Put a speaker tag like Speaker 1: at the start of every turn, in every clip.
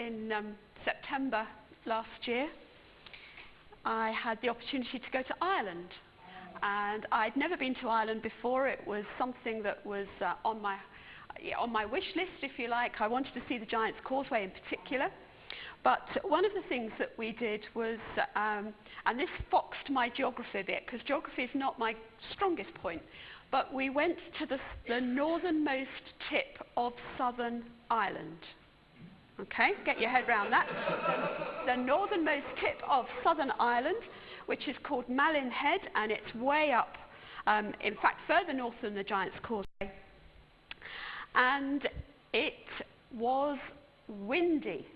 Speaker 1: in September last year, I had the opportunity to go to Ireland. And I'd never been to Ireland before. It was something that was on my wish list, if you like. I wanted to see the Giant's Causeway in particular. But one of the things that we did was, and this foxed my geography a bit, because geography is not my strongest point, but we went to the northernmost tip of Southern Ireland. Okay, get your head around that. The northernmost tip of Southern Ireland, which is called Malin Head, and it's way up, in fact, further north than the Giant's Causeway. And it was windy.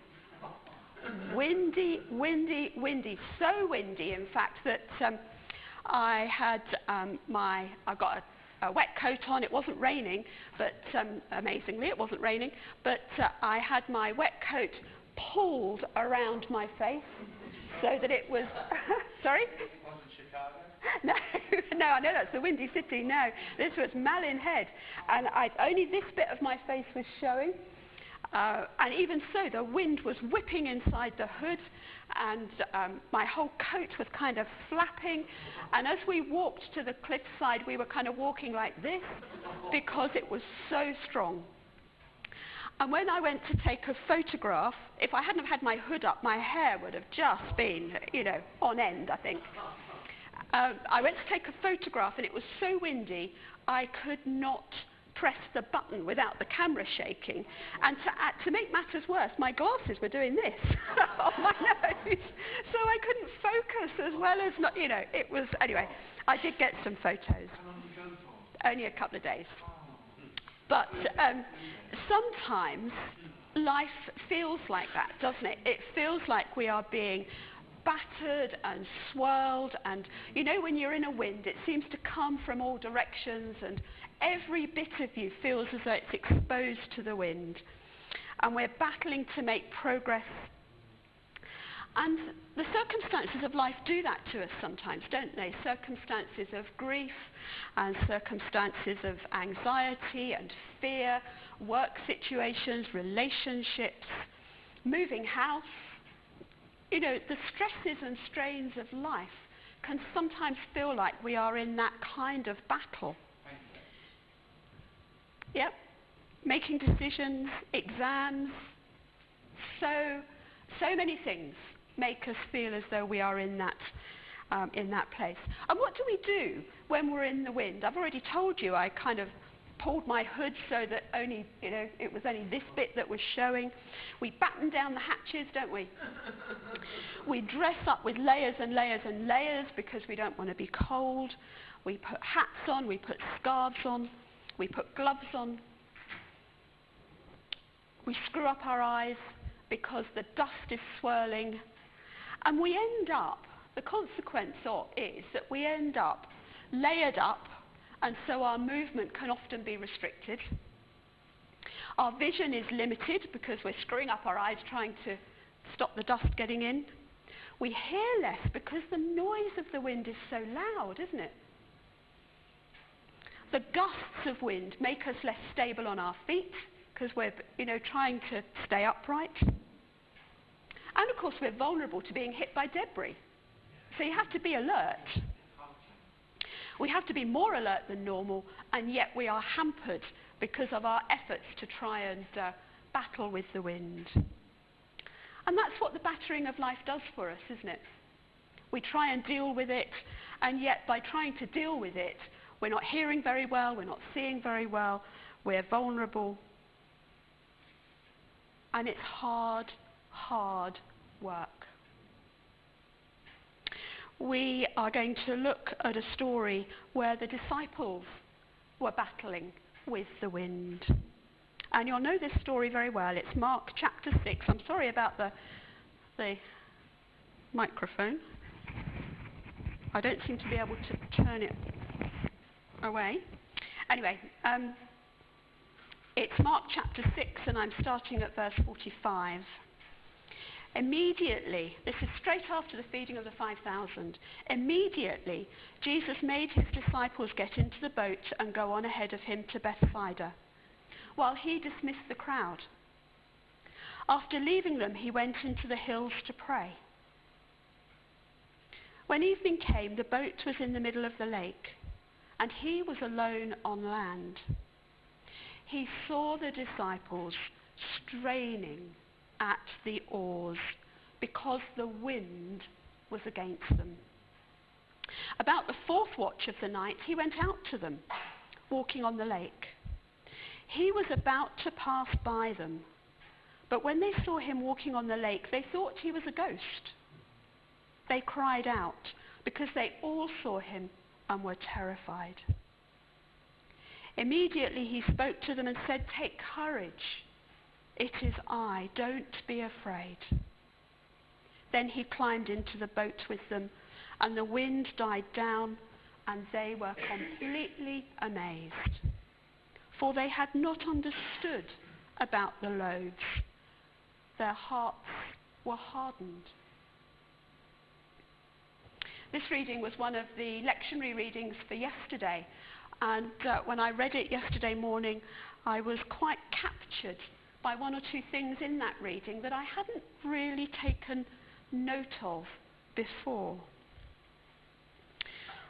Speaker 1: Windy, windy, windy. So windy, in fact, that I got a wet coat on. It wasn't raining, but amazingly, it wasn't raining. But I had my wet coat pulled around my face so that it was. Sorry?
Speaker 2: Wasn't Chicago?
Speaker 1: No, I know that's a windy city. No, this was Malin Head, and only this bit of my face was showing. And even so, the wind was whipping inside the hood, and my whole coat was kind of flapping. And as we walked to the cliffside, we were kind of walking like this because it was so strong. And when I went to take a photograph, if I hadn't have had my hood up, my hair would have just been, on end, I think. I went to take a photograph, and it was so windy, I could not press the button without the camera shaking. And to make matters worse, my glasses were doing this on my nose. So I couldn't focus as well as not, it was, anyway, I did get some photos.
Speaker 2: How long did you go for?
Speaker 1: Only a couple of days. But sometimes life feels like that, doesn't it? It feels like we are being battered and swirled, and when you're in a wind, it seems to come from all directions, and every bit of you feels as though it's exposed to the wind, and we're battling to make progress. And the circumstances of life do that to us sometimes, don't they? Circumstances of grief and circumstances of anxiety and fear, work situations, relationships, moving house. The stresses and strains of life can sometimes feel like we are in that kind of battle. Yep, making decisions, exams, so many things make us feel as though we are in that place. And what do we do when we're in the wind? I've already told you I kind of pulled my hood so that it was only this bit that was showing. We batten down the hatches, don't we? We dress up with layers and layers and layers because we don't want to be cold. We put hats on, we put scarves on, we put gloves on. We screw up our eyes because the dust is swirling. And we end up, the consequence is that we end up layered up, and so our movement can often be restricted. Our vision is limited because we're screwing up our eyes trying to stop the dust getting in. We hear less because the noise of the wind is so loud, isn't it? The gusts of wind make us less stable on our feet because we're, trying to stay upright. And of course, we're vulnerable to being hit by debris. So you have to be alert. We have to be more alert than normal, and yet we are hampered because of our efforts to try and battle with the wind. And that's what the battering of life does for us, isn't it? We try and deal with it, and yet by trying to deal with it, we're not hearing very well, we're not seeing very well, we're vulnerable. And it's hard, hard work. We are going to look at a story where the disciples were battling with the wind. And you'll know this story very well. It's Mark chapter 6. I'm sorry about the microphone. I don't seem to be able to turn it away. Anyway, it's Mark chapter 6, and I'm starting at verse 45. Immediately, this is straight after the feeding of the 5,000, immediately Jesus made his disciples get into the boat and go on ahead of him to Bethsaida, while he dismissed the crowd. After leaving them, he went into the hills to pray. When evening came, the boat was in the middle of the lake, and he was alone on land. He saw the disciples straining at the oars because the wind was against them. About the fourth watch of the night, he went out to them, walking on the lake. He was about to pass by them, but when they saw him walking on the lake, they thought he was a ghost. They cried out because they all saw him and were terrified. Immediately he spoke to them and said, "Take courage. It is I. Don't be afraid." Then he climbed into the boat with them, and the wind died down, and they were completely amazed, for they had not understood about the loaves. Their hearts were hardened. This reading was one of the lectionary readings for yesterday, and when I read it yesterday morning, I was quite captured by one or two things in that reading that I hadn't really taken note of before.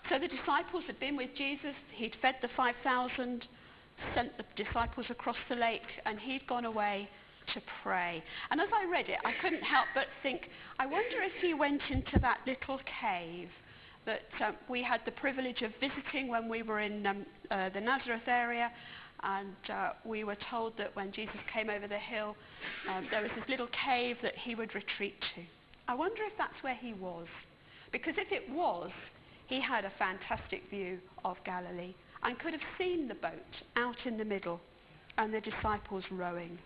Speaker 1: So the disciples had been with Jesus, he'd fed the 5,000, sent the disciples across the lake, and he'd gone away to pray. And as I read it, I couldn't help but think, I wonder if he went into that little cave that we had the privilege of visiting when we were in the Nazareth area, and we were told that when Jesus came over the hill, there was this little cave that he would retreat to. I wonder if that's where he was, because if it was, he had a fantastic view of Galilee and could have seen the boat out in the middle and the disciples rowing,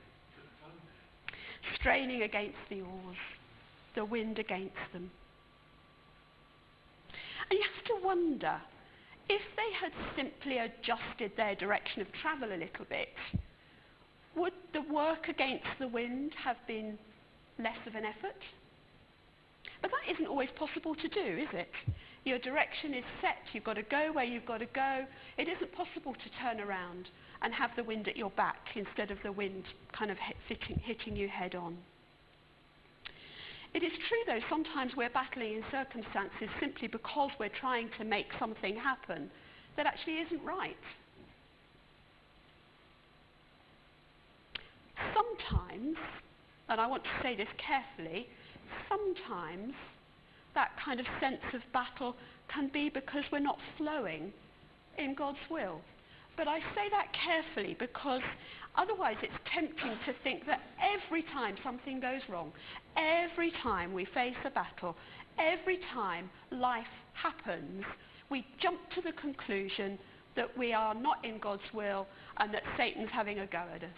Speaker 1: straining against the oars, the wind against them. And you have to wonder, if they had simply adjusted their direction of travel a little bit, would the work against the wind have been less of an effort? But that isn't always possible to do, is it? Your direction is set, you've got to go where you've got to go. It isn't possible to turn around and have the wind at your back instead of the wind kind of hitting you head on. It is true, though, sometimes we're battling in circumstances simply because we're trying to make something happen that actually isn't right. Sometimes, and I want to say this carefully, sometimes that kind of sense of battle can be because we're not flowing in God's will. But I say that carefully because otherwise it's tempting to think that every time something goes wrong, every time we face a battle, every time life happens, we jump to the conclusion that we are not in God's will and that Satan's having a go at us.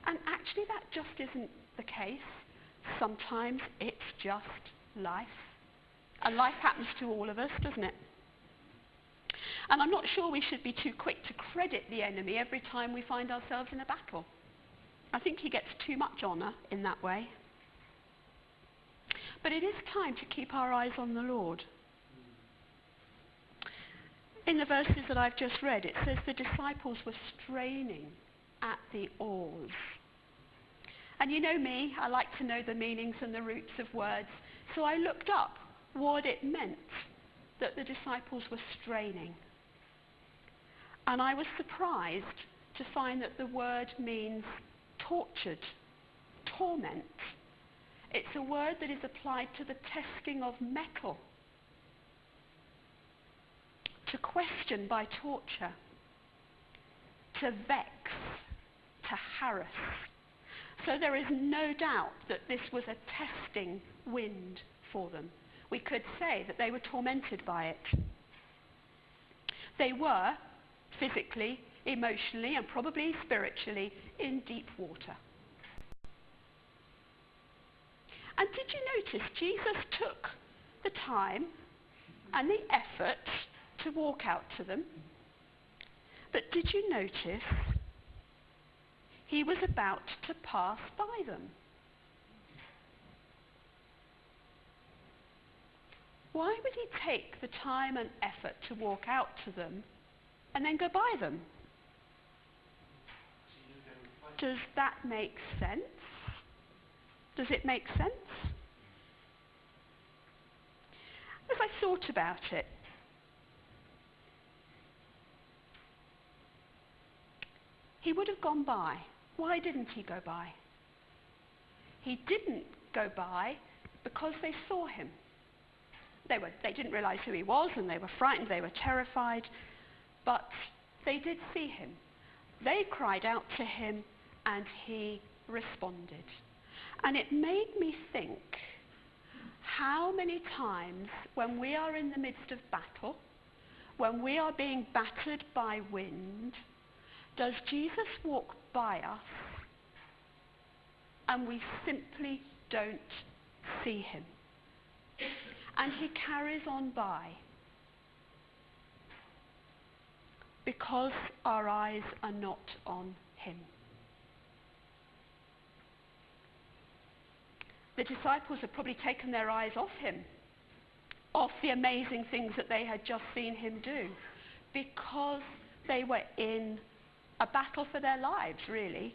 Speaker 1: And actually that just isn't the case. Sometimes it's just life. And life happens to all of us, doesn't it? And I'm not sure we should be too quick to credit the enemy every time we find ourselves in a battle. I think he gets too much honour in that way. But it is time to keep our eyes on the Lord. In the verses that I've just read, it says the disciples were straining at the oars. And you know me, I like to know the meanings and the roots of words, so I looked up what it meant that the disciples were straining. And I was surprised to find that the word means tortured, torment. It's a word that is applied to the testing of metal, to question by torture, to vex, to harass. So there is no doubt that this was a testing wind for them. We could say that they were tormented by it. They were physically, emotionally, and probably spiritually in deep water. And did you notice Jesus took the time and the effort to walk out to them? But did you notice he was about to pass by them? Why would he take the time and effort to walk out to them and then go by them? Does that make sense? Does it make sense? As I thought about it, he would have gone by. Why didn't he go by? He didn't go by because they saw him. They didn't realize who he was, and they were frightened, they were terrified, but they did see him. They cried out to him, and he responded. And it made me think, how many times when we are in the midst of battle, when we are being battered by wind, does Jesus walk by us and we simply don't see him? And he carries on by because our eyes are not on him. The disciples had probably taken their eyes off him, off the amazing things that they had just seen him do, because they were in a battle for their lives, really.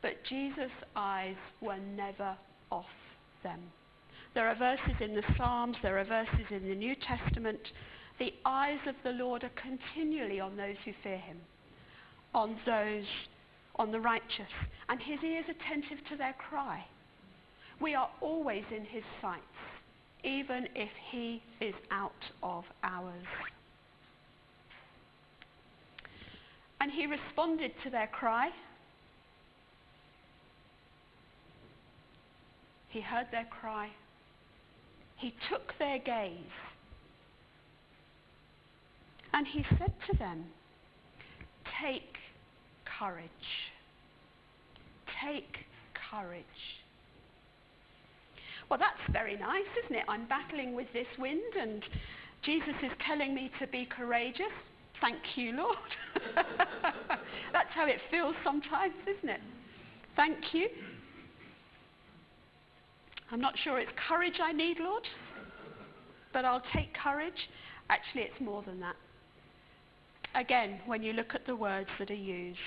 Speaker 1: But Jesus' eyes were never off them. There are verses in the Psalms, there are verses in the New Testament. The eyes of the Lord are continually on those who fear him, on the righteous, and his ears attentive to their cry. We are always in his sights, even if he is out of ours. And he responded to their cry. He heard their cry. He took their gaze. And he said to them, "Take courage. Take courage." Well, that's very nice, isn't it? I'm battling with this wind and Jesus is telling me to be courageous. Thank you, Lord. That's how it feels sometimes, isn't it? Thank you. I'm not sure it's courage I need, Lord, but I'll take courage. Actually, it's more than that. Again, when you look at the words that are used,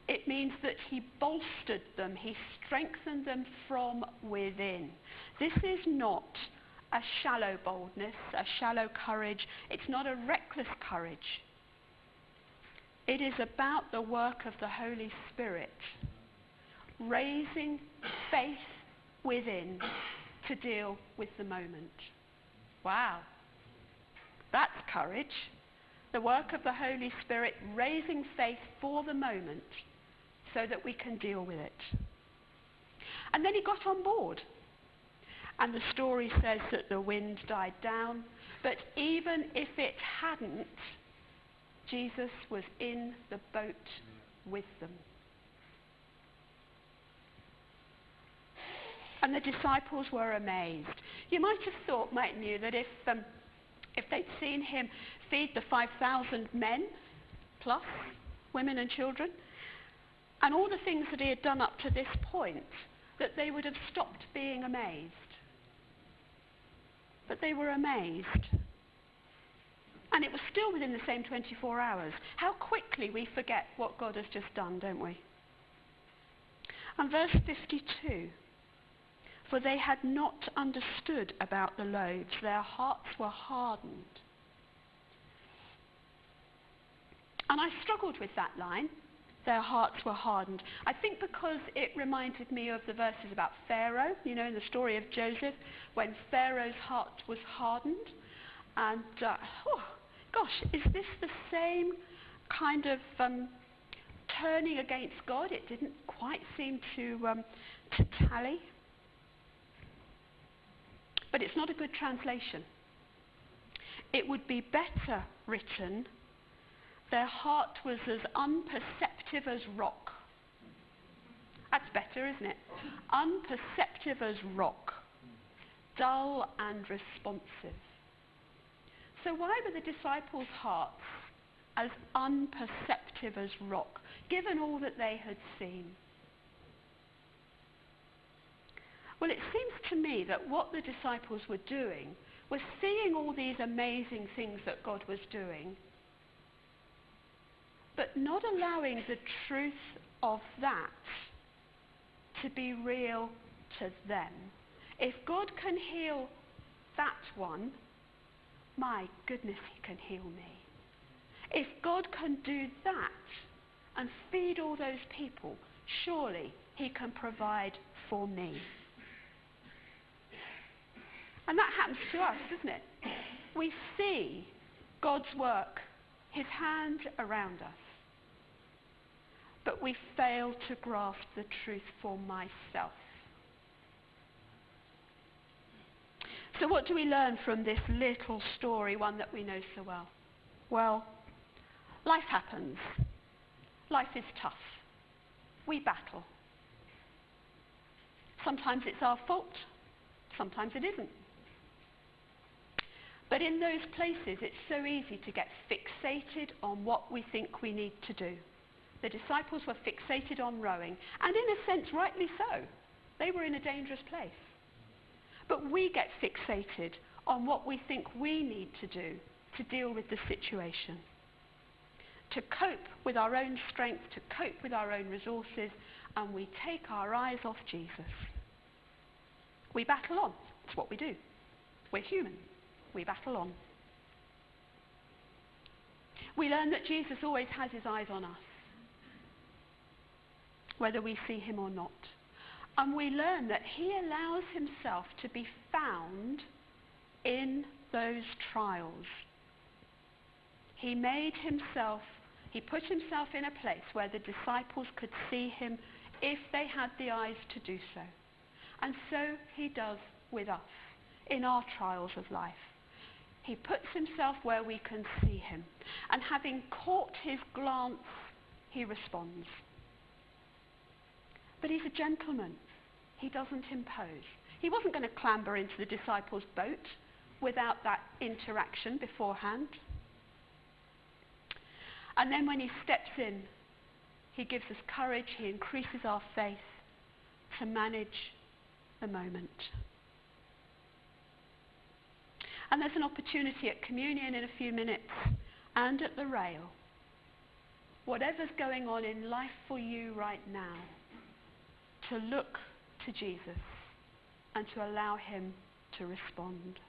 Speaker 1: it means that he bolstered them, he strengthened them from within. This is not a shallow boldness, a shallow courage. It's not a reckless courage. It is about the work of the Holy Spirit, raising faith within to deal with the moment. Wow. That's courage. The work of the Holy Spirit raising faith for the moment so that we can deal with it. And then he got on board. And the story says that the wind died down. But even if it hadn't, Jesus was in the boat with them. And the disciples were amazed. You might have thought, mightn't you, that if they'd seen him feed the 5,000 men, plus women and children, and all the things that he had done up to this point, that they would have stopped being amazed. But they were amazed. And it was still within the same 24 hours. How quickly we forget what God has just done, don't we? And verse 52. For they had not understood about the loaves. Their hearts were hardened. And I struggled with that line. Their hearts were hardened. I think because it reminded me of the verses about Pharaoh, you know, in the story of Joseph, when Pharaoh's heart was hardened. And, is this the same kind of turning against God? It didn't quite seem to tally. But it's not a good translation. It would be better written, their heart was as unperceptive as rock. That's better, isn't it? Unperceptive as rock. Dull and responsive. So why were the disciples' hearts as unperceptive as rock, given all that they had seen? Well, it seems to me that what the disciples were doing was seeing all these amazing things that God was doing, but not allowing the truth of that to be real to them. If God can heal that one, my goodness, he can heal me. If God can do that and feed all those people, surely he can provide for me. And that happens to us, doesn't it? We see God's work, his hand around us, but we fail to grasp the truth for myself. So what do we learn from this little story, one that we know so well? Well, life happens. Life is tough. We battle. Sometimes it's our fault. Sometimes it isn't. But in those places, it's so easy to get fixated on what we think we need to do. The disciples were fixated on rowing, and in a sense, rightly so. They were in a dangerous place. But we get fixated on what we think we need to do to deal with the situation. To cope with our own strength, to cope with our own resources, and we take our eyes off Jesus. We battle on. It's what we do. We're human. We battle on. We learn that Jesus always has his eyes on us, whether we see him or not. And we learn that he allows himself to be found in those trials. He put himself in a place where the disciples could see him if they had the eyes to do so. And so he does with us in our trials of life. He puts himself where we can see him. And having caught his glance, he responds. But he's a gentleman. He doesn't impose. He wasn't going to clamber into the disciples' boat without that interaction beforehand. And then when he steps in, he gives us courage, he increases our faith to manage the moment. And there's an opportunity at communion in a few minutes and at the rail. Whatever's going on in life for you right now, to look to Jesus and to allow him to respond.